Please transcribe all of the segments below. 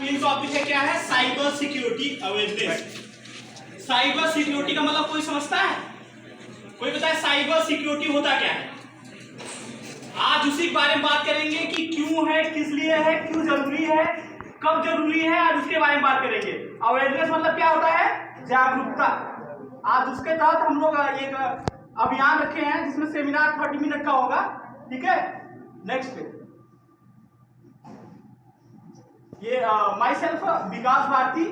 Main topic है क्या है, cyber security awareness. Cyber security का मतलब कोई समझता है? कोई बताए साइबर सिक्योरिटी होता क्या है? आज उसी के बारे में बात करेंगे कि क्यों है, किस लिए है, क्यों जरूरी है, कब जरूरी है, आज उसके बारे में बात करेंगे। अवेयरनेस मतलब क्या होता है? जागरूकता। आज उसके तहत हम लोग एक अभियान रखे हैं जिसमें सेमिनार 30 मिनट का होगा। ठीक है, नेक्स्ट पे ये माई सेल्फ विकास भारती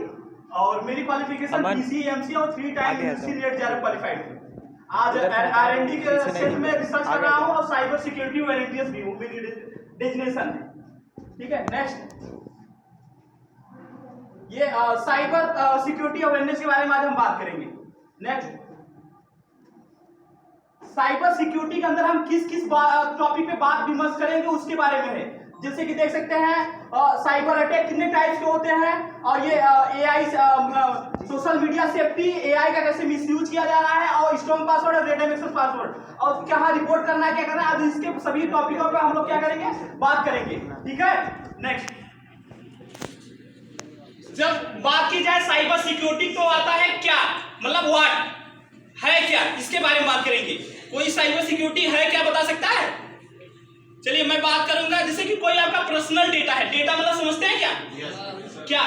और मेरी क्वालिफिकेशन बीसी एमसी और 3 time university rate JRF qualified. आज R&D के क्षेत्र में रिसर्च कर रहा हूँ और साइबर सिक्योरिटी वॉलंटियर्स भी हूँ, मेरी डेजिग्नेशन है। ठीक है, नेक्स्ट ये साइबर सिक्योरिटी अवेयरनेस के बारे में आज हम बात करेंगे। नेक्स्ट साइबर सिक्योरिटी के अंदर हम किस किस टॉपिक पे बात विमर्श करेंगे उसके बारे में है। जैसे कि देख सकते हैं साइबर अटैक कितने टाइप्स के होते हैं और ये AI social media safety, AI का कैसे मिसयूज किया जा रहा है और स्ट्रॉन्ग पासवर्ड और रेडम एक्सेस पासवर्ड और कहाँ रिपोर्ट करना है, क्या करना है, आज इसके सभी टॉपिकों पे हम लोग क्या करेंगे, बात करेंगे। ठीक है, नेक्स्ट जब बात की जाए साइबर सिक्योरिटी तो आता है क्या, मतलब व्हाट है क्या, इसके बारे में बात करेंगे। कोई साइबर सिक्योरिटी है क्या बता सकता है? चलिए मैं बात करूंगा। जैसे कि कोई आपका पर्सनल डेटा है, डेटा मतलब समझते हैं क्या? क्या?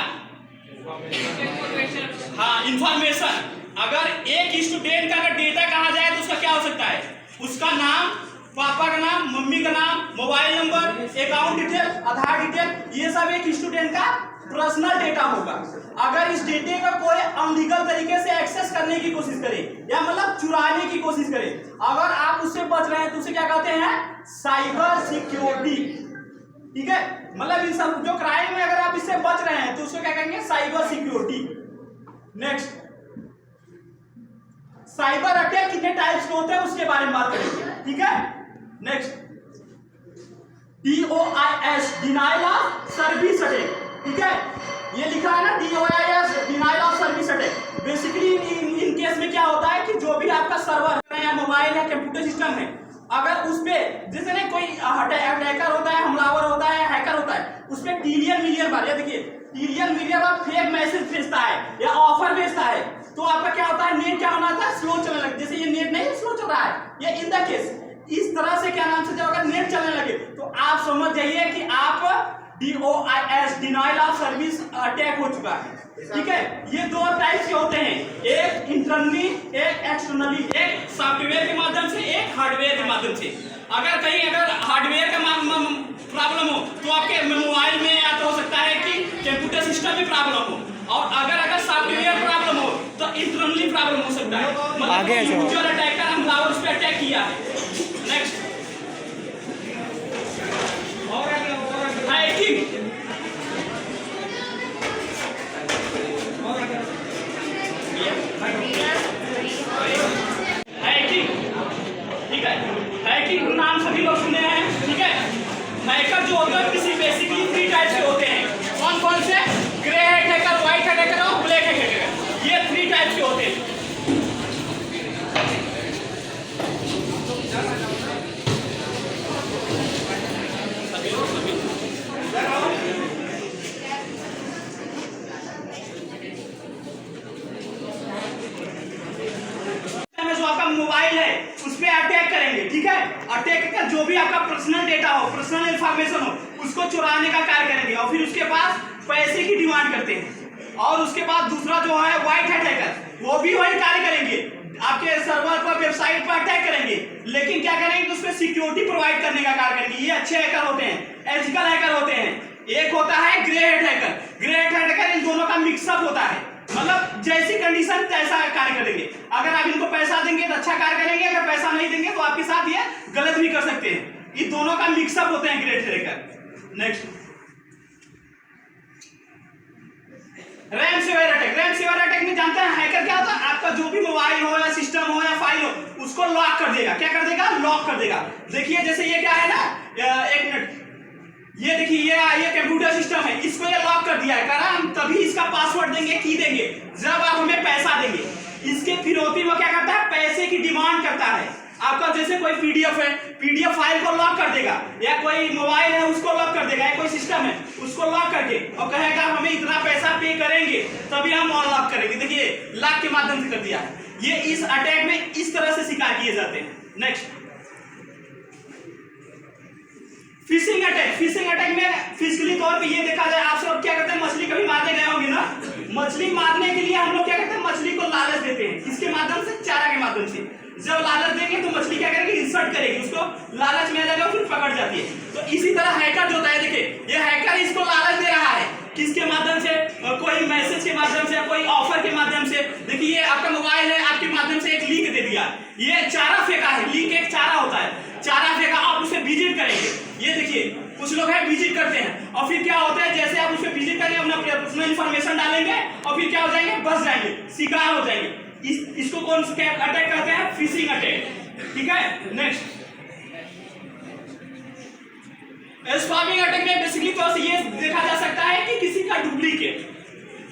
हाँ, इंफॉर्मेशन। अगर एक स्टूडेंट का अगर डेटा कहा जाए तो उसका क्या हो सकता है? उसका नाम, पापा का नाम, मम्मी का नाम, मोबाइल नंबर, अकाउंट डिटेल, आधार डिटेल, ये सब एक स्टूडेंट का पर्सनल डेटा होगा। अगर इस डेटे का कोई अनलीगल तरीके से एक्सेस करने की कोशिश करे या मतलब चुराने की कोशिश करे, अगर आप उससे बच रहे हैं तो उसे क्या कहते हैं? Cyber security. ठीक है, मतलब इन सब जो क्राइम में अगर आप इससे बच रहे हैं तो उसको क्या कहेंगे? Cyber security. Next cyber attack कितने टाइप्स के होते हैं उसके बारे में बात करेंगे। ठीक है, next DOIS denial of service attack. ठीक है, ये लिखा है ना DOIS denial of service attack. Basically in case में क्या होता है कि जो भी आपका सर्वर है या मोबाइल या कंप्यूटर सिस्टम है, अगर उस पे जैसे ना कोई अटैकर होता है, हमलावर होता है, हैकर होता है, उस पे ट्रिलियन मिलियन बार, या देखिए ट्रिलियन मिलियन बार फेक मैसेज भेजता है या ऑफर भेजता है, तो आपका क्या होता है? नेट क्या होना था? स्लो चलने लगे। जैसे ये नेट नहीं स्लो चल रहा है, या इन द केस इस तरह से क्या नाम से जब अगर नेट चलने लगे तो आप समझ जाइए कि आप DOIS denial of service attack हो चुका है। ठीक है, ये दो टाइप के होते हैं, एक इंटरनली, एक एक्सटर्नली, एक सॉफ्टवेयर के माध्यम से, एक हार्डवेयर के माध्यम से। अगर कहीं अगर हार्डवेयर का प्रॉब्लम हो तो आपके मोबाइल में या तो हो सकता है कि कंप्यूटर सिस्टम में प्रॉब्लम हो, और अगर सॉफ्टवेयर प्रॉब्लम हो तो इंटरनली प्रॉब्लम हो सकता है, मतलब यूजर अटैकर हमलावर उस पर अटैक किया है। Next hacking. हैकिंग, ठीक है, हैकिंग नाम सभी लोग सुने हैं। ठीक है, हैकर जो होते हैं किसी बेसिकली 3 टाइप के होते हैं। कौन कौन से? Grey hat hacker, white head hacker और ब्लैक हेड हैकर, ये 3 टाइप के होते हैं। मोबाइल है उस पे अटैक करेंगे। ठीक है, अटैक कर जो भी आपका पर्सनल डेटा हो, पर्सनल इंफॉर्मेशन हो, उसको चुराने का कार्य करेंगे और फिर उसके पास पैसे की डिमांड करते हैं। और उसके बाद दूसरा जो है व्हाइट हैट हैकर, वो भी वही कार्य करेंगे, आपके सर्वर पर, वेबसाइट पर अटैक करेंगे, लेकिन क्या करेंगे? उसमें सिक्योरिटी प्रोवाइड करने का कार्य करेंगे। ये अच्छे हैकर होते हैं, एथिकल हैकर होते हैं। एक होता है grey hat hacker. Grey hat hacker इन दोनों का मिक्सअप होता है, मतलब जैसी कंडीशन तैसा कार्य करेंगे। अगर आप इनको पैसा देंगे तो अच्छा कार्य करेंगे, अगर पैसा नहीं देंगे तो आपके साथ ये गलत भी कर सकते हैं। ये दोनों का मिक्सअप होते हैं great hacker. Next ransomware attack. Ransomware attack में जानते हैं हैकर क्या होता है? आपका जो भी मोबाइल हो या सिस्टम हो या फाइल हो, उसको लॉक कर देगा। क्या कर देगा? लॉक कर देगा। देखिए जैसे ये क्या है ना, एक मिनट, ये देखिए ये कंप्यूटर सिस्टम है, इसको ये लॉक कर दिया है। करा हम तभी इसका पासवर्ड देंगे, की देंगे जब आप हमें पैसा देंगे। इसके फिरौती वो क्या करता है? पैसे की डिमांड करता है। आपका जैसे कोई पीडीएफ है, पीडीएफ फाइल को लॉक कर देगा, या कोई मोबाइल है उसको लॉक कर देगा, या कोई सिस्टम है उसको लॉक करके और कहेगा हमें इतना पैसा पे करेंगे तभी हम अनलॉक करेंगे। देखिए लॉक के माध्यम से कर दिया है। ये इस अटैक में इस तरह से शिकार किए जाते हैं। Next phishing attack. Phishing attack में फिजिकली तौर पे ये देखा जाए, आप सब क्या करते हैं, मछली कभी मारने गए होंगे ना, मछली मारने के लिए हम लोग क्या करते हैं, मछली को लालच देते हैं। किसके माध्यम से? चारा के माध्यम से। जब लालच देंगे तो मछली क्या करेगी, इंसर्ट करेगी, उसको लालच में लगेगा, फिर पकड़ जाती है। तो इसी तरह हैकर जो होता है, देखिए ये हैकर इसको लालच दे रहा है, किसके माध्यम से, कोई मैसेज के माध्यम से, कोई ऑफर के माध्यम से। देखिए ये आपका मोबाइल है, आपके माध्यम से एक लिंक दे दिया, ये चारा फेंका है, लिंक एक चारा होता है, चारा फेंका, आप उसे विजिट करेंगे। ये देखिए कुछ लोग है विजिट करते हैं और फिर क्या होता है, जैसे आप उसे विजिट करेंगे अपना पर्सनल इंफॉर्मेशन डालेंगे और फिर क्या हो जाएंगे, बच जाएंगे, शिकार हो जाएंगे। इसको कौन सा अटैक कहते हैं? Phishing attack. ठीक है। नेक्स्ट स्पैमिंग अटैक में बेसिकली तो ये देखा जा सकता है कि किसी का डुप्लीकेट,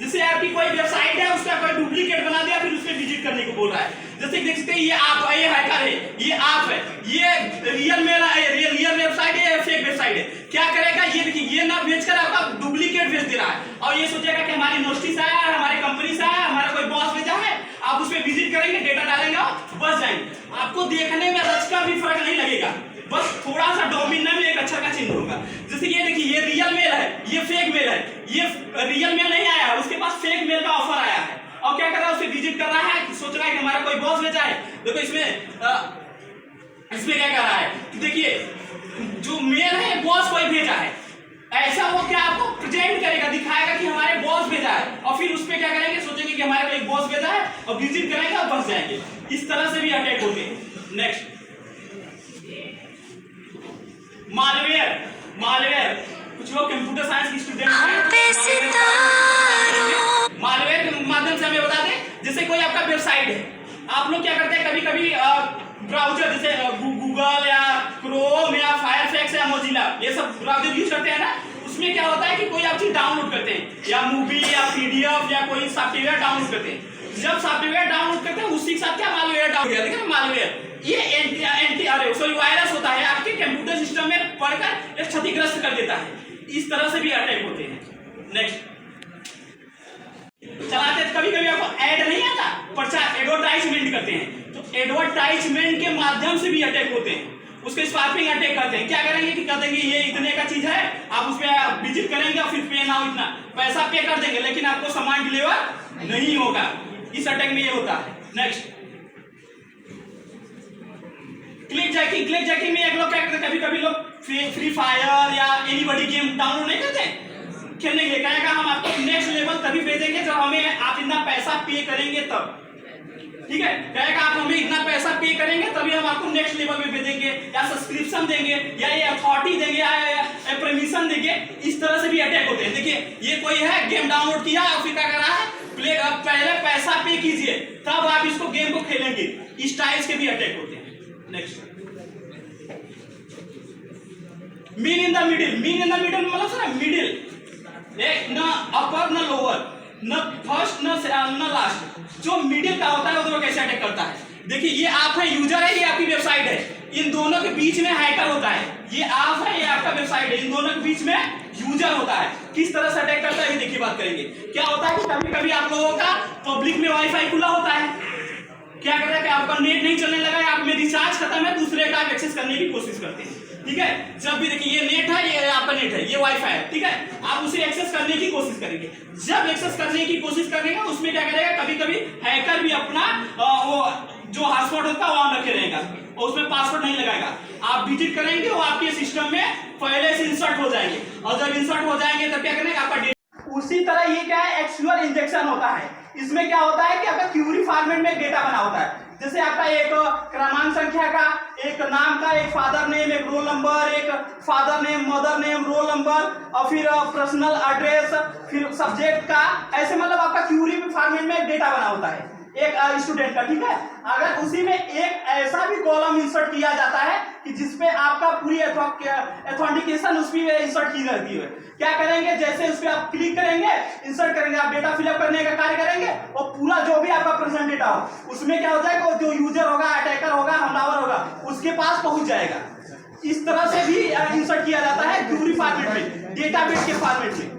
जैसे आपकी कोई वेबसाइट है उसका कोई डुप्लीकेट बना दिया, फिर उस पर विजिट करने को बोल रहा है। जैसे देख सकते हैं ये आप, ये हैकर है, ये आप है, ये रियल मेरा है, रियल वेबसाइट है, फेक वेबसाइट है। क्या करेगा, ये देखिए ये ना भेजकर आपका डुप्लीकेट भेज दे रहा है और ये सोचेगा कि हमारी यूनिवर्सिटी से आया है, हमारी कंपनी से आया है, हमारा कोई बॉस भेजा है। आप उस पर विजिट करेंगे, डेटा डालेंगे और बच जाएंगे। आपको देखने में रच का भी फर्क नहीं लगेगा, बस थोड़ा सा डोमिनेट में एक अच्छा का चिन्ह होगा। जैसे ये देखिए ये रियल मेल है, ये फेक मेल है, ये रियल मेल नहीं आया है, उसके पास फेक मेल का ऑफर आया है और क्या कर रहा है, उसे विजिट कर रहा है, सोच रहा है कि हमारा कोई बॉस भेजा है। देखो इसमें क्या कर रहा है, देखिए जो मेल है बॉस कोई भेजा है, ऐसा वो क्या आपको प्रेजेंट करेगा, दिखाएगा कि हमारे बॉस भेजा है और फिर उस पर क्या करेंगे, सोचेंगे कि हमारे को एक बॉस भेजा है और विजिट करेंगे और बच जाएंगे। इस तरह से भी अटैक होते हैं। Next malware. मालवेयर, कुछ लोग कंप्यूटर साइंस की स्टूडेंट हैं, मालवेयर के माध्यम से हमें बता दें, जैसे कोई आपका वेबसाइट है, आप लोग क्या करते हैं, कभी कभी ब्राउजर जैसे गूगल या क्रोम या फायरफॉक्स या मोजिला, ये सब ब्राउजर यूज करते हैं ना, उसमें क्या होता है कि कोई आप चीज डाउनलोड करते हैं या मूवी या पीडीएफ या कोई सॉफ्टवेयर डाउनलोड करते हैं। जब सॉफ्टवेयर डाउनलोड करते हैं उसी के साथ क्या मालवेयर डाउनलोड किया, देखिए मालवेयर ये वायरस होता है, आपके कंप्यूटर सिस्टम में पढ़कर एक क्षतिग्रस्त कर देता है। इस तरह से भी अटैक होते हैं। नेक्स्ट चलाते कभी कभी आपको ऐड नहीं आता, प्रचार एडवर्टाइजमेंट करते हैं, तो एडवर्टाइजमेंट के माध्यम से भी अटैक होते हैं, उसके स्पैमिंग अटैक करते हैं। क्या करेंगे कि कह देंगे ये इतने का चीज है, आप उस पर विजिट करेंगे और फिर पे नाउ इतना पैसा पे कर देंगे, लेकिन आपको सामान डिलीवर नहीं होगा। इस अटैक में ये होता है। Next click jacking. Click jacking में एक लोग क्या करते हैं, कभी कभी लोग फ्री फायर या एनीबॉडी गेम डाउनलोड नहीं करते खेलने के लिए, कहेगा हम आपको नेक्स्ट लेवल तभी भेजेंगे जब हमें आप इतना पैसा पे करेंगे तब। ठीक है, कहेगा आप हमें इतना पैसा पे करेंगे तभी हम आपको नेक्स्ट लेवल में भेजेंगे या सब्सक्रिप्शन देंगे या ये अथॉरिटी देंगे या परमिशन देंगे। इस तरह से भी अटैक होते हैं। देखिए ये कोई है गेम डाउनलोड किया और फिर क्या कर रहा है, पहले पैसा पे कीजिए तब आप इसको गेम को खेलेंगे। इस टाइप के भी अटैक होते हैं। Next mean in the middle. Mean in the middle मतलब सर मिडिल, एक न अपर न लोअर, न फर्स्ट न लास्ट, जो मिडिल का होता है वो कैसे अटैक करता है। देखिए ये आप है, यूजर है, ये आपकी वेबसाइट है, इन दोनों के बीच में हैकर होता है। ये आप है, ये आपका वेबसाइट है, इन दोनों के बीच में यूजर होता है। किस तरह से अटैक करता है ये देखिए बात करेंगे। क्या होता है कि कभी कभी आप लोगों का पब्लिक में वाईफाई खुला होता है, क्या करता है कि आपका नेट नहीं चलने लगा है, आप में रिचार्ज खत्म है, दूसरे का एक्सेस करने की कोशिश करते हैं। ठीक है, जब भी देखिए ये नेट है, ये आपका नेट है, ये वाईफाई है, ठीक है, आप उसे एक्सेस करने की कोशिश करेंगे। जब एक्सेस करने की कोशिश करेंगे उसमें क्या करेगा, कभी कभी हैकर भी अपना वो जो हॉटस्पॉट होता है वो ऑन रखे रहेगा और उसमें पासवर्ड नहीं लगाएगा। आप विजिट करेंगे वो आपके सिस्टम में पहले से इंसर्ट हो जाएंगे और जब इंसर्ट हो जाएंगे तब क्या करेंगे आपका। उसी तरह ये क्या है, एक्चुअल इंजेक्शन होता है। इसमें क्या होता है कि आपका क्यूरी फॉर्मेट में डेटा बना होता है, जैसे आपका एक क्रमांक संख्या का, एक नाम का, एक फादर नेम, एक रोल नंबर, एक father name, mother name, roll number और फिर पर्सनल एड्रेस, फिर सब्जेक्ट का, ऐसे मतलब आपका क्यूरी फॉर्मेट में डेटा बना होता है एक स्टूडेंट का। ठीक है, अगर उसी में एक ऐसा भी कॉलम इंसर्ट किया जाता है कि जिसपे आपका पूरी ऑथेंटिकेशन उस पर इंसर्ट की जाती है, क्या करेंगे, जैसे उस पर आप क्लिक करेंगे, इंसर्ट करेंगे, आप डेटा फिलअप करने का कार्य करेंगे और पूरा जो भी आपका प्रेजेंट डेटा हो उसमें क्या हो जाएगा, जो यूजर होगा, अटैकर होगा, हमलावर होगा, उसके पास पहुंच जाएगा। इस तरह से भी इंसर्ट किया जाता है क्यूरी फॉर्मेट में, डेटा बिट के फॉर्मेट में।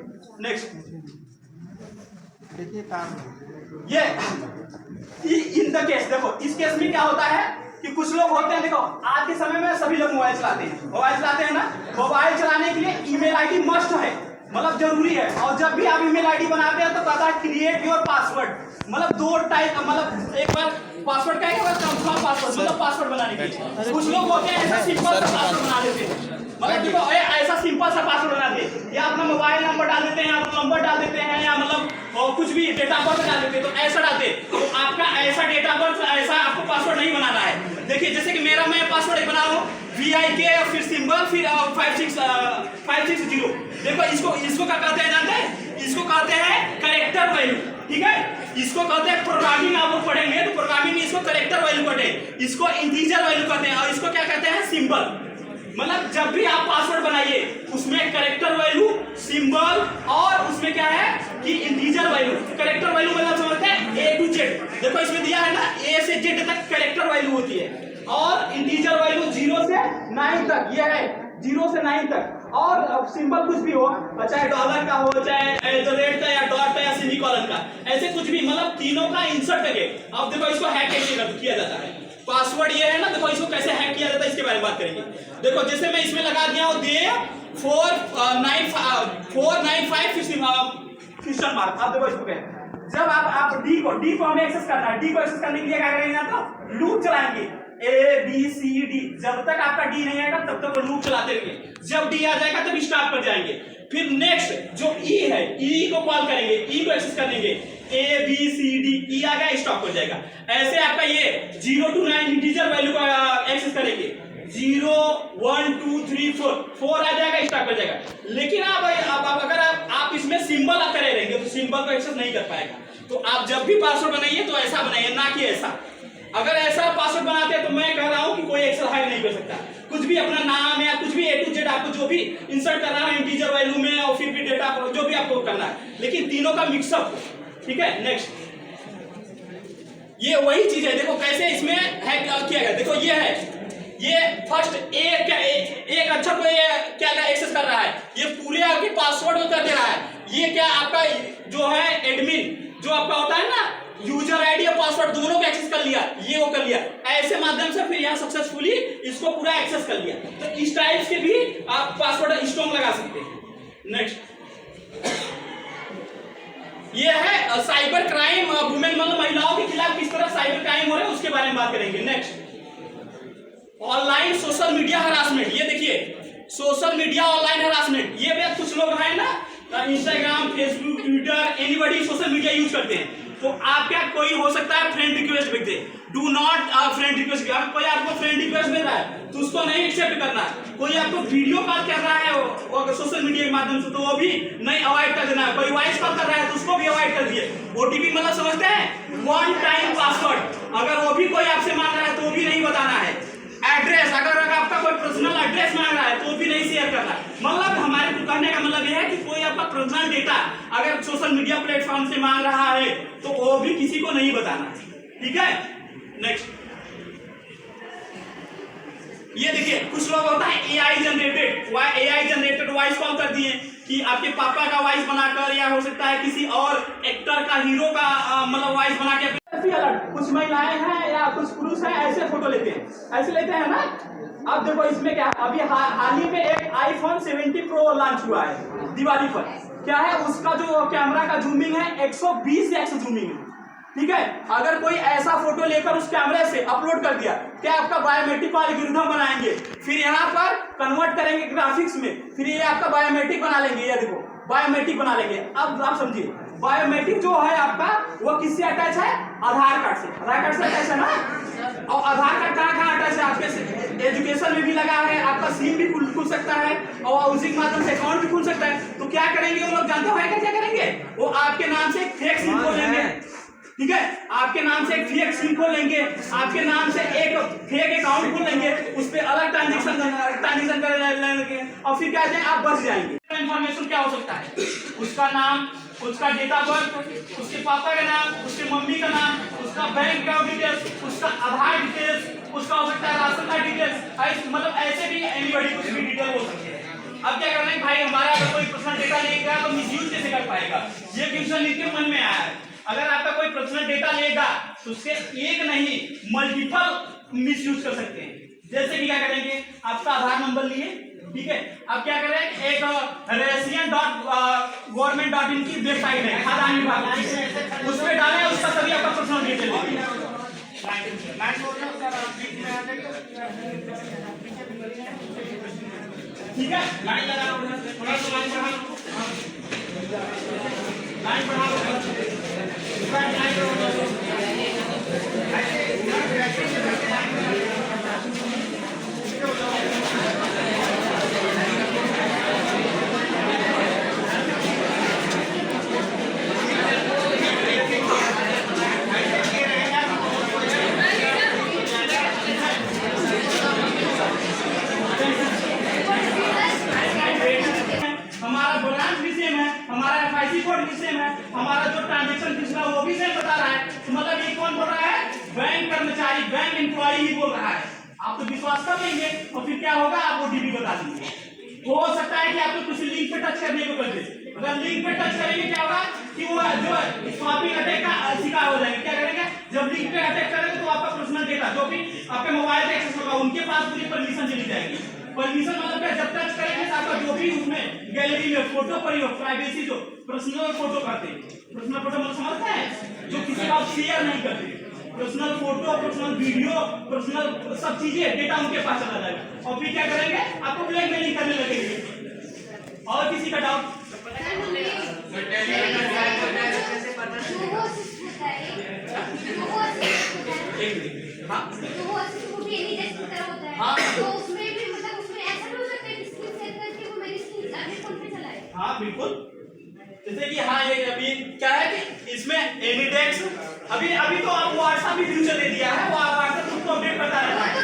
नेक्स्ट देखिए काम ये इन द केस, देखो इस केस में क्या होता है कि कुछ लोग होते हैं, देखो आज के समय में सभी लोग मोबाइल चलाते हैं ना। मोबाइल चलाने के लिए ईमेल आईडी मस्ट है, मतलब जरूरी है। और जब भी आप ईमेल आईडी बनाते हैं तो कहता है क्रिएट योर पासवर्ड, मतलब दो टाइप, मतलब एक बार पासवर्ड का है, कंफर्म पासवर्ड, मतलब पासवर्ड बनाने के लिए। कुछ लोग होते हैं ऐसा सिंपल सा पासवर्ड बना देते हैं, मतलब देखो ऐसा सिंपल सा पासवर्ड बना देते, या अपना मोबाइल नंबर डाल देते हैं, या नंबर डाल देते हैं, या मतलब कुछ भी डेट ऑफ बर्थ डाल देते हैं, तो ऐसा डालते। तो आपका ऐसा डेट ऑफ बर्थ, ऐसा आपको पासवर्ड नहीं बनाना है। देखिए जैसे कि मेरा मैं पासवर्ड बना रहा हूँ VIK, फिर सिंबल, फिर 560। देखो इसको क्या कहते हैं जानते हैं? इसको कहते हैं करेक्टर वैल्यू, ठीक है। इसको कहते हैं प्रोग्रामिंग, आप लोग पढ़ेंगे तो प्रोग्रामिंग में इसको करेक्टर वैल्यू कहते हैं, इसको इंटीजर वैल्यू कहते हैं, और इसको क्या कहते हैं? सिंबल। मतलब जब भी आप पासवर्ड बनाइए उसमें करेक्टर वैल्यू, सिंबल, और उसमें क्या है कि इंटीजर वैल्यू। करेक्टर वैल्यू मतलब समझते हैं A to Z, देखो इसमें दिया है ना A से Z तक करेक्टर वैल्यू होती है, और इंटीजर वैल्यू 0 से 9 तक, ये है 0 से 9 तक। और सिंबल कुछ भी हो, चाहे डॉलर का हो, चाहे @ का, या डॉट का, या सेमीकोलन का, ऐसे कुछ भी, मतलब तीनों का इंसर्ट करके। अब देखो इसको हैक कैसे किया जाता है। पासवर्ड ये है ना, देखो इसको कैसे हैक किया जाता है इसके बारे में बात करेंगे। देखो जैसे मैं इसमें लगा दिया हूँ दे 495 क्वेश्चन मार्क। अब देखो इसको जब आप डी को हमें एक्सेस करना है, डी को एक्सेस करने के लिए क्या करेंगे ना, तो लूप चलाएंगे ABCD, जब तक आपका डी नहीं आएगा तब तक लूप चलाते रहेंगे, जब डी आ जाएगा तब स्टॉप कर जाएंगे। फिर नेक्स्ट जो ई है, ई को कॉल करेंगे, ई को एक्सेस करेंगे, ABCD, ई आ गया स्टॉप कर जाएगा। ऐसे आपका ये 0 to 9 इंटीजर वैल्यू को एक्सेस करेंगे, 0 1 2 3 4 आ जाएगा, स्टॉप कर जाएगा। लेकिन आप अगर आप इसमें सिंबल करे रहेंगे तो सिंबल को एक्सेस नहीं कर पाएगा। तो आप जब भी पासवर्ड बनाइए तो ऐसा बनाइए, ना कि ऐसा। अगर ऐसा पासवर्ड बनाते हैं तो मैं कह रहा हूं कि कोई एक्सेस हाइड नहीं कर सकता। कुछ भी अपना नाम या कुछ भी A to Z आपको जो भी इंसर्ट करना है इंटीजर वैल्यू में, और फिर भी डेटा जो भी आपको करना है, लेकिन तीनों का मिक्सअप हो, ठीक है। नेक्स्ट ये वही चीज है, देखो कैसे इसमें हैक किया गया। देखो ये है, ये फर्स्ट एक अक्षर को ये क्या एक्सेस कर रहा है, ये पूरे आपके पासवर्ड को कर दे रहा है। ये क्या आपका जो है एडमिन जो आपका होता है ना, यूजर आईडी और पासवर्ड दोनों को एक्सेस कर लिया, ये वो कर लिया। ऐसे माध्यम से फिर यहाँ सक्सेसफुली इसको पूरा एक्सेस कर लिया। तो इस टाइप के भी आप पासवर्ड स्ट्रॉन्ग लगा सकते हैं। नेक्स्ट ये है साइबर क्राइम, वुमेन मतलब महिलाओं के खिलाफ किस तरह साइबर क्राइम हो रहे हैं उसके बारे में बात करेंगे। Next online social media harassment. ये देखिए सोशल मीडिया ऑनलाइन हरासमेंट, ये भी कुछ लोग हैं ना Instagram, Facebook, Twitter, anybody social media use करते हैं। तो आप क्या, कोई हो सकता है फ्रेंड रिक्वेस्ट भेज दे, डू नॉट फ्रेंड रिक्वेस्ट। अगर कोई आपको फ्रेंड रिक्वेस्ट भेज रहा है तो उसको नहीं एक्सेप्ट करना है। कोई आपको वीडियो कॉल कर रहा है वो सोशल मीडिया के माध्यम से, तो वो भी नहीं, अवॉइड कर देना है। कोई वॉइस कॉल कर रहा है तो उसको भी अवॉइड कर दिए। OTP मतलब समझते हैं, वन टाइम पासवर्ड, अगर वो भी कोई आपसे मांग रहा है तो भी नहीं बताना है। एड्रेस, अगर आपका कोई पर्सनल एड्रेस मांग रहा है तो भी नहीं शेयर करना। मतलब हमारे कहने का मतलब यह है कि कोई आपका पर्सनल डेटा अगर सोशल मीडिया प्लेटफॉर्म से मांग रहा है तो वो भी किसी को नहीं बताना, ठीक है। नेक्स्ट ये देखिए कुछ लोग होता है AI जनरेटेड वॉइस कॉल कर दिए कि आपके पापा का वॉइस बनाकर, या हो सकता है किसी और एक्टर का, हीरो का मतलब वॉइस बना के। कुछ महिलाएं हैं या कुछ पुरुष हैं ऐसे फोटो लेते हैं, ऐसे लेते हैं ना। अब देखो इसमें क्या, अभी हाल ही में एक iPhone 70 Pro लॉन्च हुआ है दिवाली पर। क्या है उसका जो कैमरा का जूमिंग है 120x जूमिंग है, ठीक है। अगर कोई ऐसा फोटो लेकर उस कैमरे से अपलोड कर दिया, क्या आपका बायोमेट्रिक एल्गोरिथम बनाएंगे, फिर यहाँ पर कन्वर्ट करेंगे ग्राफिक्स में, फिर ये आपका बायोमेट्रिक बना लेंगे। ये देखो बायोमेट्रिक बना लेंगे। अब आप समझिए बायोमेट्रिक जो है आपका वो किससे अटैच है, आधार कार्ड से। आधार कार्ड से अटैच है ना। और आधार कार्ड कहाँ अटैच है, आपके एजुकेशन में भी लगा है, आपका सिम भी खुल सकता है, और उसी के माध्यम से अकाउंट भी खुल सकता है। तो क्या करेंगे वो लोग, जानते हो क्या करेंगे, वो आपके नाम से एक फेक सिम खोल लेंगे, ठीक है। आपके नाम से एक फेक सिम खोल लेंगे, आपके नाम से एक फेक अकाउंट खोल लेंगे, उस पर अलग ट्रांजेक्शन कर लेंगे, और फिर क्या है आप बच जाएंगे। इन्फॉर्मेशन क्या हो सकता है, उसका नाम, उसका डेट ऑफ बर्थ, उसके पापा का नाम, उसके मम्मी का नाम, उसका बैंक अकाउंट डिटेल्स, उसका आधार डिटेल्स, उसका हो सकता है राशन कार्ड डिटेल्स, मतलब ऐसे भी एनीबॉडी कुछ भी डिटेल हो सकती है। अब क्या करना है भाई, हमारा अगर कोई पर्सनल डेटा लेगा तो मिसयूज कैसे कर पाएगा, ये क्वेश्चन इनके मन में आया है। अगर आपका कोई पर्सनल डेटा लेगा तो उससे एक नहीं मल्टीपल मिसयूज कर सकते हैं। जैसे कि क्या करेंगे, आपका आधार नंबर लिए, ठीक है, अब क्या करें, एक resident.government.in की वेबसाइट है खाद्यान्न विभाग, उस पर डालें, उसका सभी आपका पर्सनल डिटेल ठीक है। लाइन लगा लो, थोड़ा सा लाइन बढ़ा लो, लाइन बढ़ा लो, हमारा ब्रांच भी सेम है, हमारा एफआईसी कोड भी सेम है, हमारा जो ट्रांजैक्शन पिछला वो भी सेम बता रहा है। तो मतलब ये कौन बोल रहा है, बैंक कर्मचारी, बैंक एम्प्लॉय ही बोल रहा है। आप तो विश्वास कर लेंगे और फिर क्या होगा, आप ओटीपी बता दीजिए। हो सकता है कि आपको कुछ लिंक पे टच करने को कर दे, अगर लिंक पे टच करेंगे क्या होगा कि वो जो स्वाइपिंग अटैक का शिकार हो जाएंगे। क्या करेंगे, जब लिंक पे अटैक करेंगे तो आपका पर्सनल डेटा जो भी आपके मोबाइल पे एक्सेस होगा उनके पास पूरी परमिशन चली जाएगी। परमिशन मतलब क्या, जब टच करेंगे तो आपका जो भी उसमें गैलरी में फोटो पड़ी हो, प्राइवेसी जो पर्सनल फोटो करते हैं, पर्सनल फोटो मतलब समझते हैं, जो किसी को आप शेयर नहीं करते, personal photo, personal video, personal सब चीजें डेटा उनके पास चला जाएगा। और फिर क्या करेंगे, आपको ब्लैकमेलिंग करने लगेंगे। और किसी का डाउट, हाँ बिल्कुल, जैसे कि हाँ ये अभी क्या है कि इसमें एनीडेक्स अभी तो आप व्हाट्सएप भी फ्यूचर दे दिया है, वो व्हाट्सएप खुद को अपडेट करता रहता है।